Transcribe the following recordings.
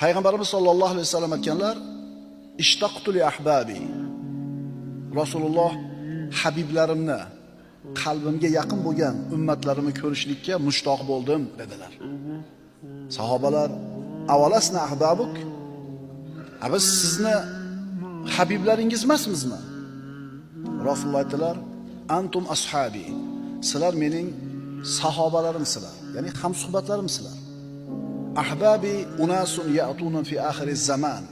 Payg'ambarimiz sollallohu alayhi vasallam aytganlar, "Ishtaqtu li ahbabi." Rasululloh habiblarimni, qalbimga yaqin bo'lgan ummatlarimni ko'rishlikka mushtoq bo'ldim dedilar. Sahobalar, "Avalasna ahbabuk?" Biz sizni habiblaringiz emasmizmi? Rasululloh aytdilar, "Antum ashabi." Sizlar mening sahobalarimsizlar, ya'ni hamsuhbatlarimsizlar. Ahbabi unasun ya'tuna fi oxiriz zaman.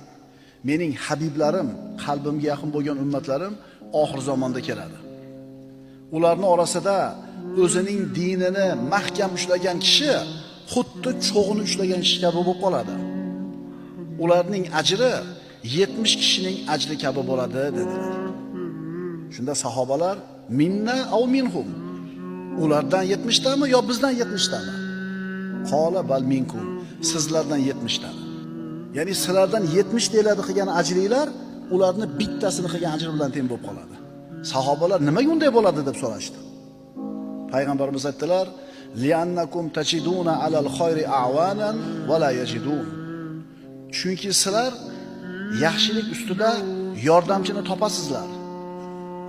Mening habiblarim, qalbimga yaqin bo'lgan ummatlarim oxir zamonda keladi. Ularning orasida o'zining dinini mahkam ushlagan kishi xuddi cho'g'ini ushlagan kishi kabi bo'lib qoladi. Ularning ajri 70 kishining ajri kabi bo'ladi dedilar. Shunda sahobalar, "Minna aw minhum?" Ulardan 70 tami yo bizdan 70 tami? Qola bal minkum. Sizlardan 70 tami. Ya'ni sizlardan 70 deyiladi qilgan ajringlar ularni bittasini qilgan ajri bilan teng bo'lib qoladi. Sahobalar nimaga unday bo'ladi deb so'rashdi. Payg'ambarimiz aytdilar, "Li'annakum tajiduna alal khayri a'wanan va la yajidun." Chunki sizlar yaxshilik ustida yordamchini topasizlar.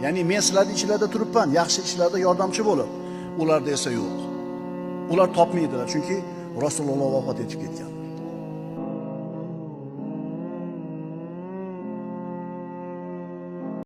Ya'ni men sizlarning ichingizda turibman, yaxshi ishlarda yordamchi bo'lib, ularda esa yo'q. Ular topmaydilar, chunki Rasululloh vafot etib ketgan.